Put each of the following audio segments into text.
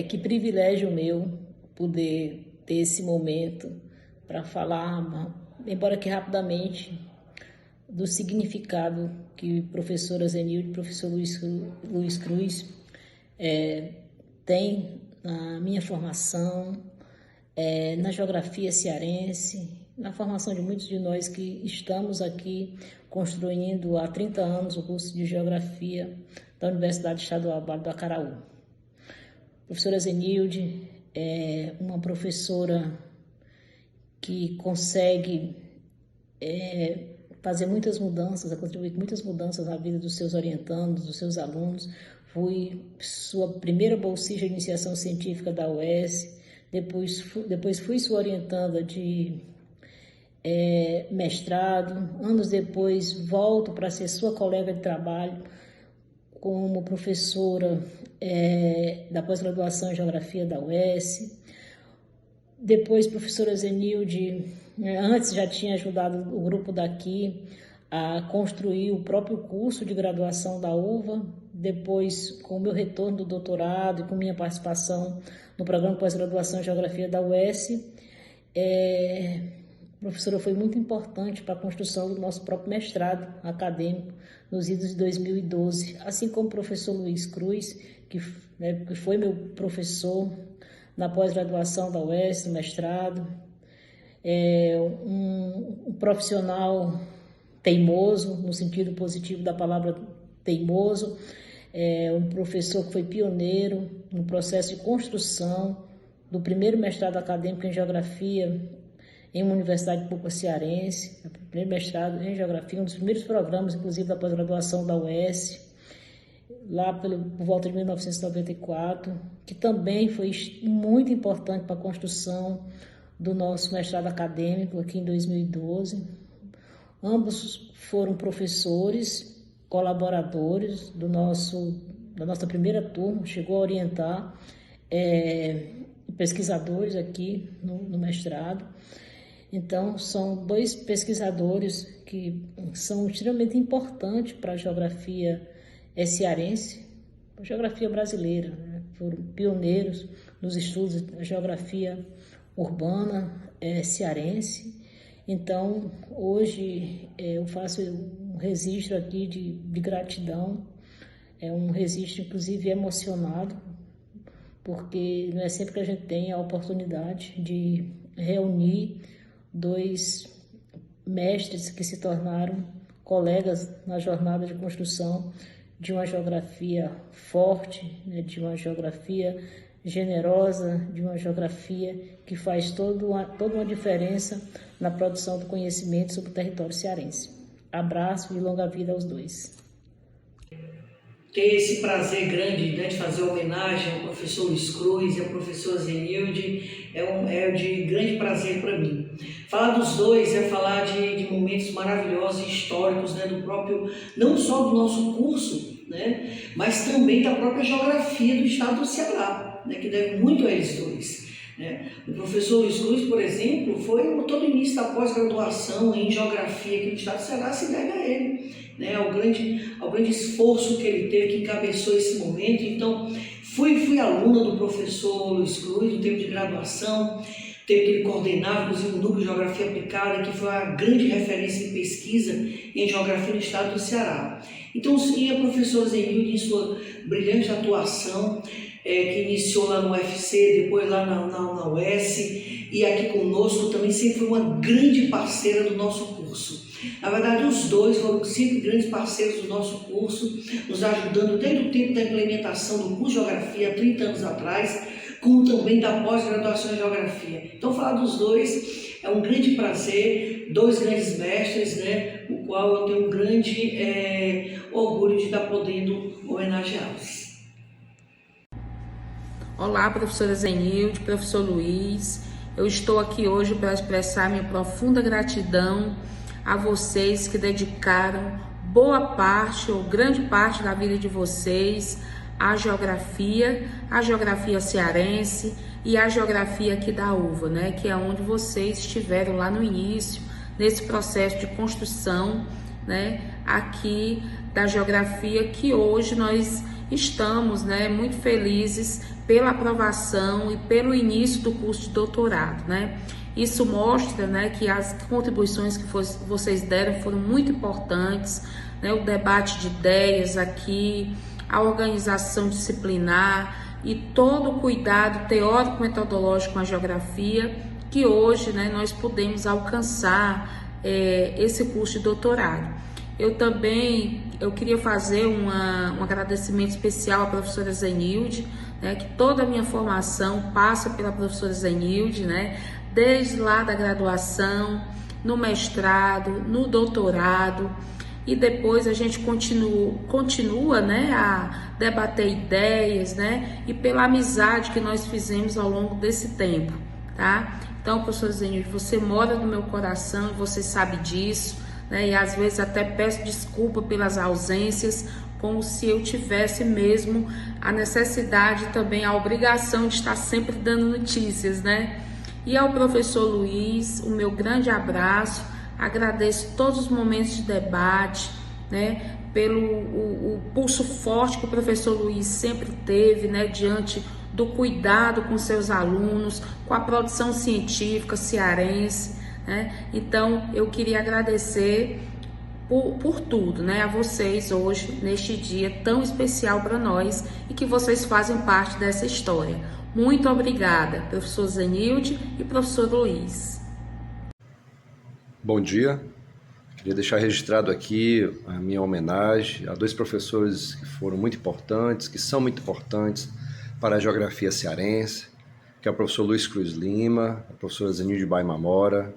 Que privilégio meu poder ter esse momento para falar, embora que rapidamente, do significado que professora Zenilde e professor Luiz Cruz tem na minha formação, na geografia cearense, na formação de muitos de nós que estamos aqui construindo há 30 anos o curso de Geografia da Universidade Estadual Vale do Acaraú. A professora Zenilde é uma professora que consegue fazer muitas mudanças, contribuir com muitas mudanças na vida dos seus orientandos, dos seus alunos. Fui sua primeira bolsista de iniciação científica da UES, depois fui sua orientanda de mestrado, anos depois volto para ser sua colega de trabalho como professora da pós-graduação em Geografia da UES. Depois, professora Zenilde, antes já tinha ajudado o grupo daqui a construir o próprio curso de graduação da UVA. Depois, com o meu retorno do doutorado e com minha participação no programa pós-graduação em Geografia da UES, a professora foi muito importante para a construção do nosso próprio mestrado acadêmico nos idos de 2012, assim como o professor Luiz Cruz, que foi meu professor na pós-graduação da UES, no mestrado, um profissional teimoso, no sentido positivo da palavra teimoso, um professor que foi pioneiro no processo de construção do primeiro mestrado acadêmico em Geografia em uma universidade pública cearense, o primeiro mestrado em Geografia, um dos primeiros programas, inclusive, da pós-graduação da UES, lá por volta de 1994, que também foi muito importante para a construção do nosso mestrado acadêmico aqui em 2012. Ambos foram professores, colaboradores da nossa primeira turma, chegou a orientar pesquisadores aqui no mestrado. Então, são dois pesquisadores que são extremamente importantes para a geografia cearense, a geografia brasileira, né? Foram pioneiros nos estudos da geografia urbana cearense. Então, hoje eu faço um registro aqui de gratidão, um registro inclusive emocionado, porque não é sempre que a gente tem a oportunidade de reunir dois mestres que se tornaram colegas na jornada de construção de uma geografia forte, né, de uma geografia generosa, de uma geografia que faz toda uma diferença na produção do conhecimento sobre o território cearense. Abraço e longa vida aos dois. Ter esse prazer grande, né, de fazer homenagem ao professor Luiz Cruz e ao professor Zenilde é de grande prazer para mim. Falar dos dois é falar de momentos maravilhosos e históricos, né, do próprio, não só do nosso curso, né, mas também da própria geografia do estado do Ceará, né, que deve muito a eles dois. O professor Luiz Cruz, por exemplo, foi todo o início da pós-graduação em geografia aqui no estado do Ceará, se deve a ele, né, ao grande esforço que ele teve, que encabeçou esse momento. Então, fui aluna do professor Luiz Cruz no tempo de graduação, tempo que ele coordenava, inclusive, o núcleo de geografia aplicada, que foi a grande referência em pesquisa em geografia no estado do Ceará. Então, sim, a professora Zenilde, em sua brilhante atuação, que iniciou lá no UFC, depois lá na UES, e aqui conosco também sempre foi uma grande parceira do nosso curso. Na verdade, os dois foram sempre grandes parceiros do nosso curso, nos ajudando desde o tempo da implementação do curso de Geografia, há 30 anos atrás, como também da pós-graduação em Geografia. Então, falar dos dois é um grande prazer, dois grandes mestres, né, o qual eu tenho um grande orgulho de estar podendo homenageá-los. Olá, professora Zenilde, professor Luiz. Eu estou aqui hoje para expressar minha profunda gratidão a vocês que dedicaram boa parte ou grande parte da vida de vocês à geografia cearense e à geografia aqui da UVA, né? Que é onde vocês estiveram lá no início, nesse processo de construção, né? Aqui da geografia, que hoje nós estamos, né, muito felizes pela aprovação e pelo início do curso de doutorado, né? Isso mostra, né, que as contribuições que vocês deram foram muito importantes, né? O debate de ideias aqui, a organização disciplinar e todo o cuidado teórico-metodológico com a geografia, que hoje, né, nós podemos alcançar esse curso de doutorado. Eu queria fazer um agradecimento especial à professora Zenilde, né, que toda a minha formação passa pela professora Zenilde, né, desde lá da graduação, no mestrado, no doutorado, e depois a gente continua, né, a debater ideias, né, e pela amizade que nós fizemos ao longo desse tempo, tá? Então, professora Zenilde, você mora no meu coração e você sabe disso, né? E às vezes até peço desculpa pelas ausências, como se eu tivesse mesmo a necessidade e também a obrigação de estar sempre dando notícias, né? E ao professor Luiz, o meu grande abraço, agradeço todos os momentos de debate, né? Pelo o pulso forte que o professor Luiz sempre teve, né? Diante do cuidado com seus alunos, com a produção científica cearense, né? Então, eu queria agradecer por tudo, né? A vocês hoje, neste dia tão especial para nós e que vocês fazem parte dessa história. Muito obrigada, professor Zenilde e professor Luiz. Bom dia. Queria deixar registrado aqui a minha homenagem a dois professores que foram muito importantes, que são muito importantes para a geografia cearense, que é o professor Luiz Cruz Lima, a professora Zenilde Baimamora,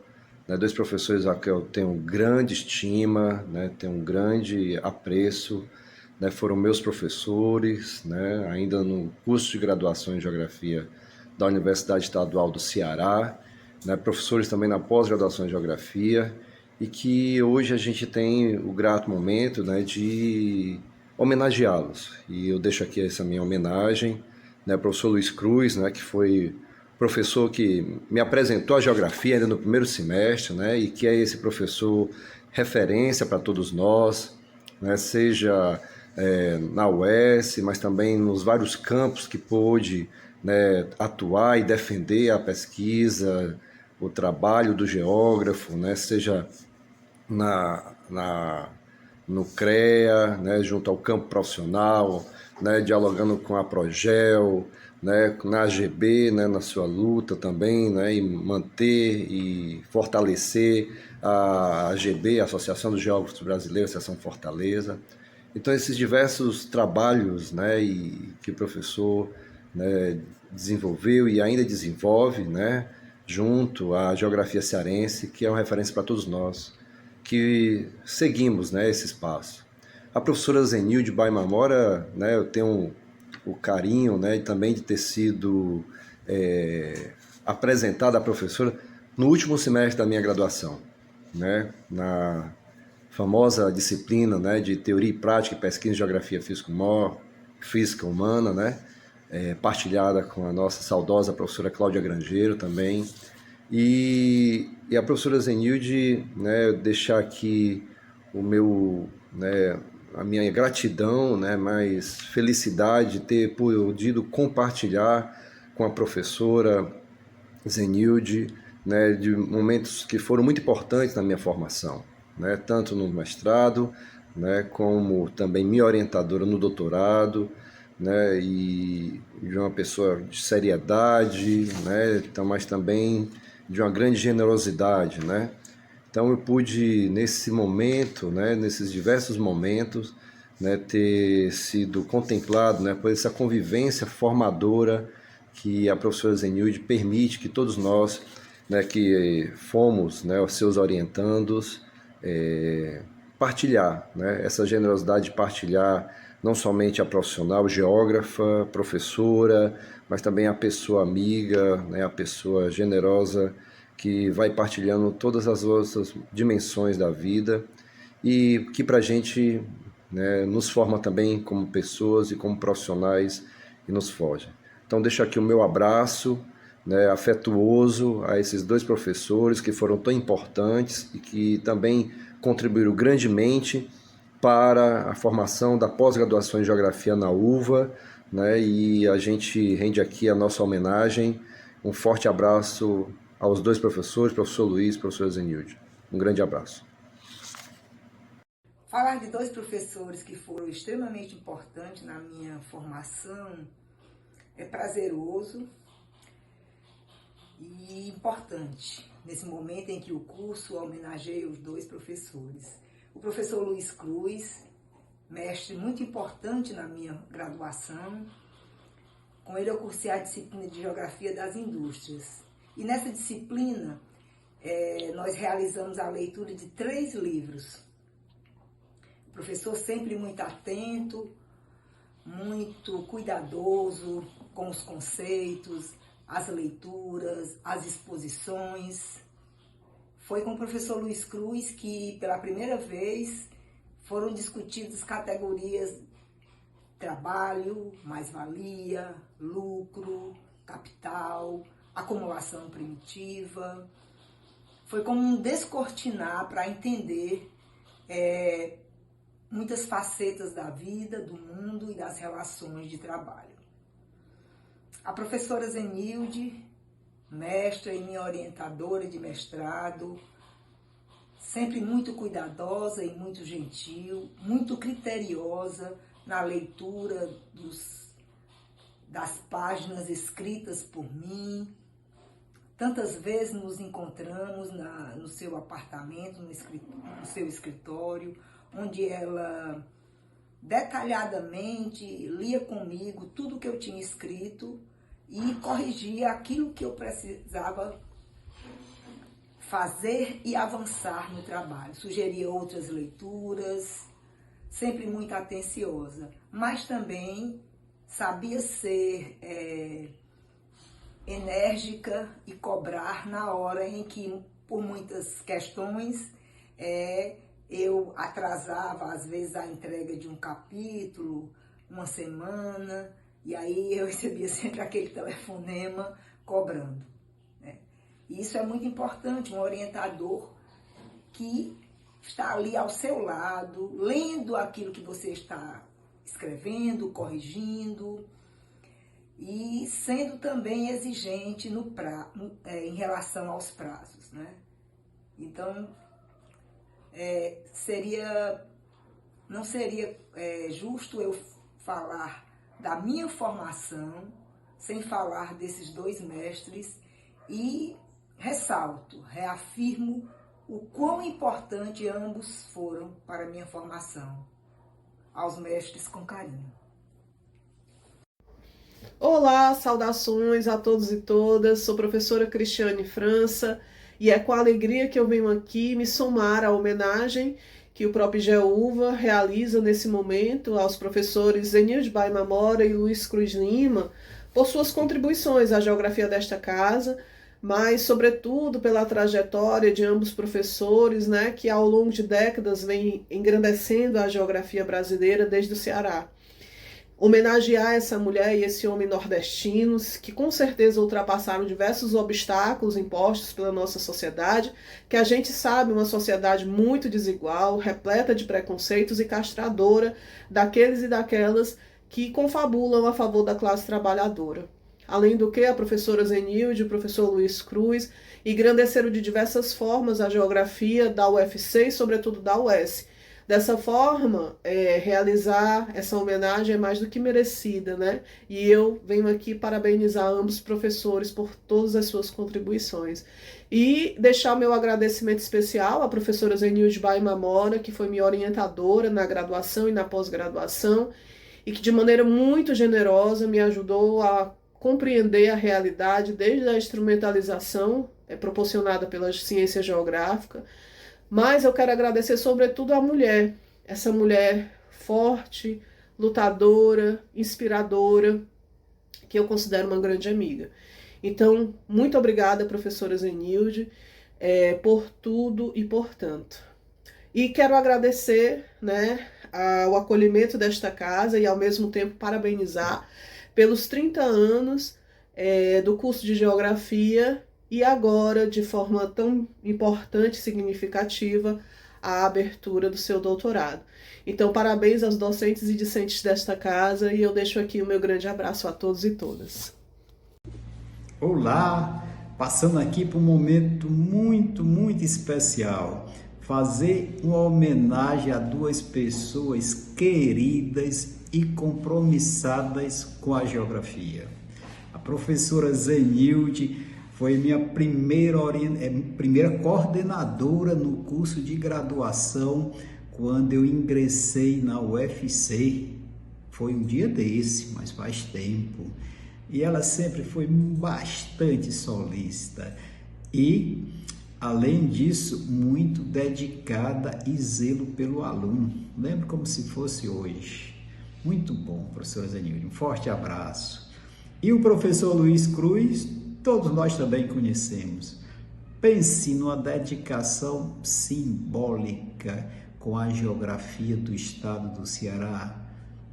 né, dois professores a que eu tenho grande estima, né, tenho um grande apreço, né, foram meus professores, né, ainda no curso de graduação em Geografia da Universidade Estadual do Ceará, né, professores também na pós-graduação em Geografia, e que hoje a gente tem o grato momento, né, de homenageá-los. E eu deixo aqui essa minha homenagem, né, ao professor Luiz Cruz, né, que foi professor que me apresentou a geografia ainda no primeiro semestre, né, e que é esse professor referência para todos nós, né, seja na UES, mas também nos vários campos que pôde, né, atuar e defender a pesquisa, o trabalho do geógrafo, né, seja no CREA, né, junto ao campo profissional, né, dialogando com a Progel, né, na AGB, né, na sua luta também, né, e manter e fortalecer a AGB, a Associação dos Geógrafos Brasileiros, Seção Fortaleza. Então, esses diversos trabalhos, né, que o professor, né, desenvolveu e ainda desenvolve, né, junto à geografia cearense, que é uma referência para todos nós, que seguimos, né, esse espaço. A professora Zenilde Baimamora, né, eu tenho o carinho, né, também de ter sido apresentada a professora no último semestre da minha graduação, né, na famosa disciplina, né, de Teoria e Prática e Pesquisa em Geografia Física Humana, né, partilhada com a nossa saudosa professora Cláudia Grangeiro também. E a professora Zenilde, né, deixar aqui a minha gratidão, né, mais felicidade de ter podido compartilhar com a professora Zenilde, né, de momentos que foram muito importantes na minha formação, né, tanto no mestrado, né, como também minha orientadora no doutorado, né, e de uma pessoa de seriedade, né, então, mas também de uma grande generosidade, né? Então eu pude nesse momento, né, nesses diversos momentos, né, ter sido contemplado, né, por essa convivência formadora que a professora Zenilde permite que todos nós, né, que fomos, né, os seus orientandos, partilhar, né, essa generosidade de partilhar não somente a profissional, geógrafa, professora, mas também a pessoa amiga, né, a pessoa generosa que vai partilhando todas as outras dimensões da vida e que para a gente, né, nos forma também como pessoas e como profissionais e nos forja. Então deixo aqui o meu abraço, né, afetuoso a esses dois professores que foram tão importantes e que também contribuíram grandemente para a formação da pós-graduação em Geografia na UVA, né? E a gente rende aqui a nossa homenagem. Um forte abraço aos dois professores, professor Luiz e professor Zenilde. Um grande abraço. Falar de dois professores que foram extremamente importantes na minha formação é prazeroso e importante, nesse momento em que o curso homenageia os dois professores. O professor Luiz Cruz, mestre muito importante na minha graduação, com ele eu cursei a disciplina de Geografia das Indústrias. E nessa disciplina, nós realizamos a leitura de 3 livros. O professor sempre muito atento, muito cuidadoso com os conceitos, as leituras, as exposições. Foi com o professor Luiz Cruz que, pela primeira vez, foram discutidas categorias trabalho, mais-valia, lucro, capital, acumulação primitiva. Foi como um descortinar para entender muitas facetas da vida, do mundo e das relações de trabalho. A professora Zenilde, mestra e minha orientadora de mestrado, sempre muito cuidadosa e muito gentil, muito criteriosa na leitura das páginas escritas por mim. Tantas vezes nos encontramos no seu apartamento, no seu escritório, onde ela detalhadamente lia comigo tudo que eu tinha escrito e corrigia aquilo que eu precisava fazer e avançar no trabalho. Sugeria outras leituras, sempre muito atenciosa, mas também sabia ser enérgica e cobrar na hora em que, por muitas questões, eu atrasava, às vezes, a entrega de um capítulo, uma semana, e aí eu recebia sempre aquele telefonema cobrando, né? E isso é muito importante, um orientador que está ali ao seu lado, lendo aquilo que você está escrevendo, corrigindo, e sendo também exigente em relação aos prazos, né? Então, não seria justo eu falar da minha formação sem falar desses dois mestres, e reafirmo o quão importante ambos foram para a minha formação. Aos mestres com carinho. Olá, saudações a todos e todas. Sou professora Cristiane França e é com alegria que eu venho aqui me somar à homenagem que o Propigeuva realiza nesse momento aos professores Zenilde Baimamora e Luiz Cruz Lima por suas contribuições à geografia desta casa, mas, sobretudo, pela trajetória de ambos professores, né, que ao longo de décadas vem engrandecendo a geografia brasileira desde o Ceará. Homenagear essa mulher e esse homem nordestinos, que com certeza ultrapassaram diversos obstáculos impostos pela nossa sociedade, que a gente sabe uma sociedade muito desigual, repleta de preconceitos e castradora daqueles e daquelas que confabulam a favor da classe trabalhadora. Além do que, a professora Zenilde e o professor Luiz Cruz engrandeceram de diversas formas a geografia da UFC e, sobretudo, da UES. Dessa forma, realizar essa homenagem é mais do que merecida, né? E eu venho aqui parabenizar ambos os professores por todas as suas contribuições. E deixar o meu agradecimento especial à professora Zenilde Baimamora, que foi minha orientadora na graduação e na pós-graduação, e que de maneira muito generosa me ajudou a compreender a realidade desde a instrumentalização proporcionada pela ciência geográfica. Mas eu quero agradecer sobretudo à mulher, essa mulher forte, lutadora, inspiradora, que eu considero uma grande amiga. Então, muito obrigada, professora Zenilde, por tudo e por tanto. E quero agradecer, né, o acolhimento desta casa e, ao mesmo tempo, parabenizar pelos 30 anos do curso de Geografia e agora, de forma tão importante e significativa, a abertura do seu doutorado. Então, parabéns aos docentes e discentes desta casa e eu deixo aqui o meu grande abraço a todos e todas. Olá, passando aqui por um momento muito especial. Fazer uma homenagem a duas pessoas queridas e compromissadas com a geografia. A professora Zenilde foi minha primeira coordenadora no curso de graduação quando eu ingressei na UFC. Foi um dia desse, mas faz tempo. E ela sempre foi bastante solícita e, além disso, muito dedicada e zelo pelo aluno. Lembro como se fosse hoje. Muito bom, professora Zenilde. Um forte abraço. E o professor Luiz Cruz, todos nós também conhecemos. Pense numa dedicação simbólica com a geografia do estado do Ceará.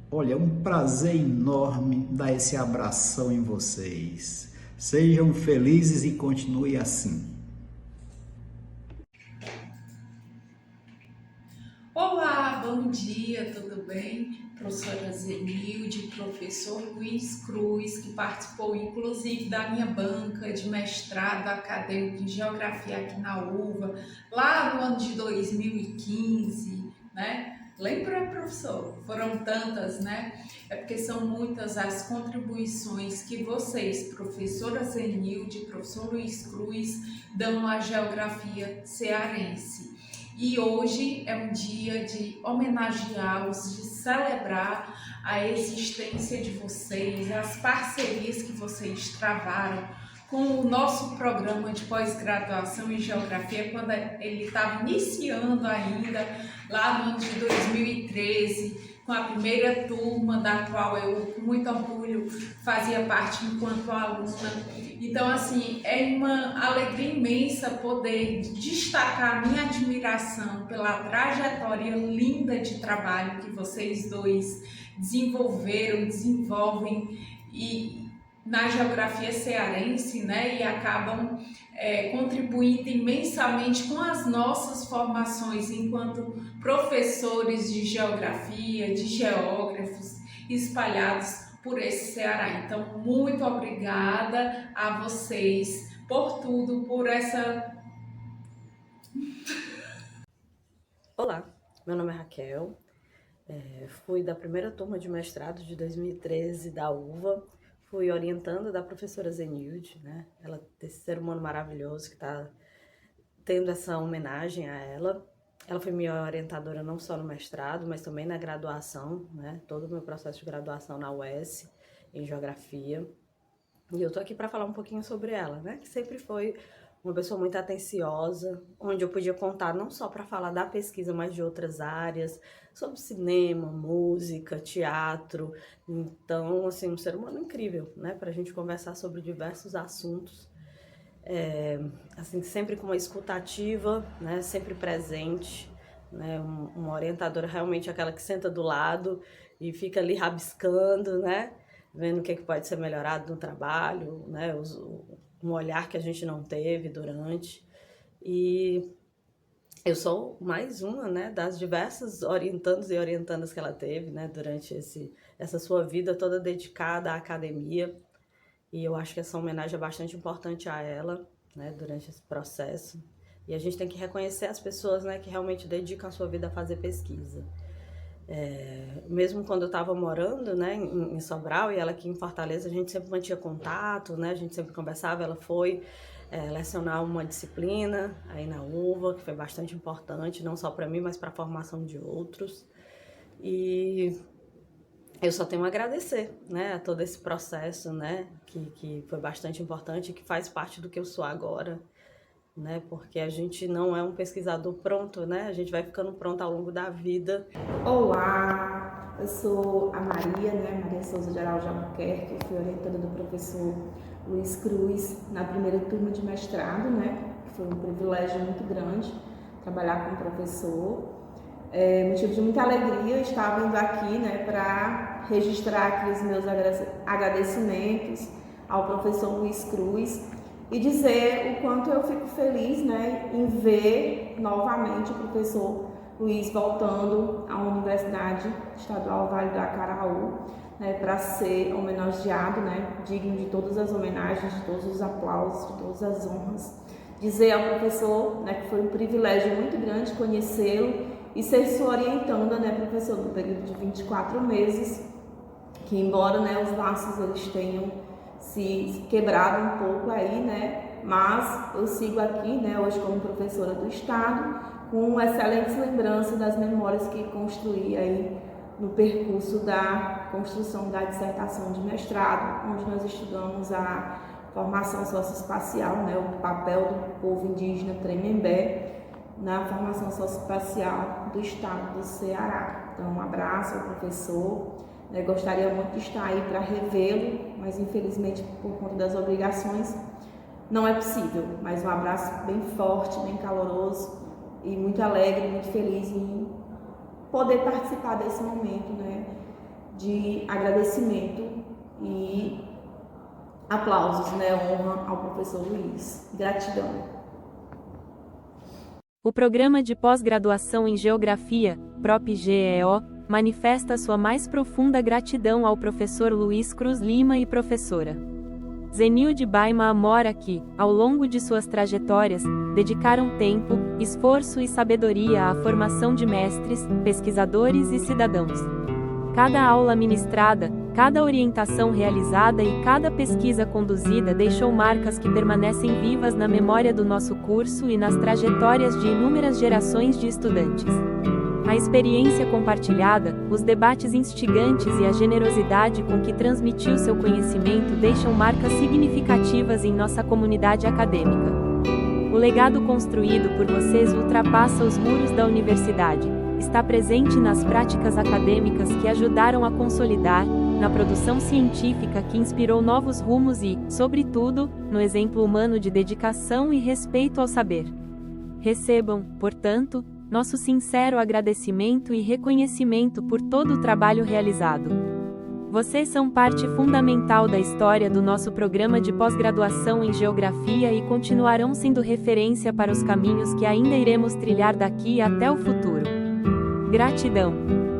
Olha, é um prazer enorme dar esse abração em vocês. Sejam felizes e continuem assim. Olá, bom dia, tudo bem? Professora Zenilde, professor Luiz Cruz, que participou inclusive da minha banca de mestrado acadêmico em Geografia aqui na UVA, lá no ano de 2015, né? Lembra, professor? Foram tantas, né? É porque são muitas as contribuições que vocês, professora Zenilde, professor Luiz Cruz, dão à geografia cearense. E hoje é um dia de homenageá-los, de celebrar a existência de vocês, as parcerias que vocês travaram com o nosso programa de pós-graduação em Geografia, quando ele estava iniciando ainda, lá no ano de 2013, com a primeira turma, da qual eu, com muito orgulho, fazia parte enquanto aluna. Então, assim, é uma alegria imensa poder destacar a minha admiração pela trajetória linda de trabalho que vocês dois desenvolveram, desenvolvem na geografia cearense, né, e acabam contribuindo imensamente com as nossas formações enquanto professores de geografia, de geógrafos espalhados por esse Ceará. Então, muito obrigada a vocês por tudo, por essa... Olá, meu nome é Raquel, fui da primeira turma de mestrado de 2013 da UVA, fui orientanda da professora Zenilde, né? Ela, esse ser humano maravilhoso que está tendo essa homenagem a ela. Ela foi minha orientadora não só no mestrado, mas também na graduação, né? Todo o meu processo de graduação na UES, em Geografia. E eu tô aqui para falar um pouquinho sobre ela, né? Que sempre foi uma pessoa muito atenciosa, onde eu podia contar não só para falar da pesquisa, mas de outras áreas, sobre cinema, música, teatro. Então, assim, um ser humano incrível, né? Para a gente conversar sobre diversos assuntos. Assim, sempre com uma escuta ativa, né? Sempre presente, né? Uma orientadora realmente aquela que senta do lado e fica ali rabiscando, né? Vendo o que pode ser melhorado no trabalho, né? Um olhar que a gente não teve durante. E eu sou mais uma, né, das diversas orientandos e orientandas que ela teve, né, durante essa sua vida toda dedicada à academia. E eu acho que essa homenagem é bastante importante a ela, né, durante esse processo. E a gente tem que reconhecer as pessoas, né, que realmente dedicam a sua vida a fazer pesquisa. Mesmo quando eu estava morando, né, em Sobral e ela aqui em Fortaleza, a gente sempre mantinha contato, né, a gente sempre conversava. Ela foi lecionar uma disciplina aí na UVA, que foi bastante importante, não só para mim, mas para a formação de outros. E eu só tenho a agradecer, né, a todo esse processo, né, que foi bastante importante e que faz parte do que eu sou agora, né, porque a gente não é um pesquisador pronto, né, a gente vai ficando pronto ao longo da vida. Olá, eu sou a Maria, né, Maria Souza de Araújo Albuquerque, fui orientada do professor Luiz Cruz na primeira turma de mestrado, né, que foi um privilégio muito grande trabalhar com o professor. Motivo de muita alegria estar vindo aqui, né, para registrar aqui os meus agradecimentos ao professor Luiz Cruz e dizer o quanto eu fico feliz, né, em ver novamente o professor Luiz voltando à Universidade Estadual Vale do Acaraú, né, para ser homenageado, né, digno de todas as homenagens, de todos os aplausos, de todas as honras. Dizer ao professor, né, que foi um privilégio muito grande conhecê-lo e ser sua orientanda, né, professor, no período de 24 meses, que embora, né, os laços eles tenham se quebrado um pouco aí, né, mas eu sigo aqui, né, hoje como professora do Estado, com excelentes lembranças das memórias que construí aí no percurso da construção da dissertação de mestrado, onde nós estudamos a formação socioespacial, né, o papel do povo indígena Tremembé na formação socioespacial do Estado do Ceará. Então, um abraço ao professor. Eu gostaria muito de estar aí para revê-lo, mas infelizmente por conta das obrigações não é possível. Mas um abraço bem forte, bem caloroso e muito alegre, muito feliz em poder participar desse momento, né, de agradecimento e aplausos, né, honra ao professor Luiz. Gratidão. O Programa de Pós-Graduação em Geografia, PROP-GEO, manifesta sua mais profunda gratidão ao professor Luiz Cruz Lima e professora Zenilde Baima Amora que, ao longo de suas trajetórias, dedicaram tempo, esforço e sabedoria à formação de mestres, pesquisadores e cidadãos. Cada aula ministrada, cada orientação realizada e cada pesquisa conduzida deixou marcas que permanecem vivas na memória do nosso curso e nas trajetórias de inúmeras gerações de estudantes. A experiência compartilhada, os debates instigantes e a generosidade com que transmitiu seu conhecimento deixam marcas significativas em nossa comunidade acadêmica. O legado construído por vocês ultrapassa os muros da universidade, está presente nas práticas acadêmicas que ajudaram a consolidar, na produção científica que inspirou novos rumos e, sobretudo, no exemplo humano de dedicação e respeito ao saber. Recebam, portanto, nosso sincero agradecimento e reconhecimento por todo o trabalho realizado. Vocês são parte fundamental da história do nosso programa de pós-graduação em Geografia e continuarão sendo referência para os caminhos que ainda iremos trilhar daqui até o futuro. Gratidão!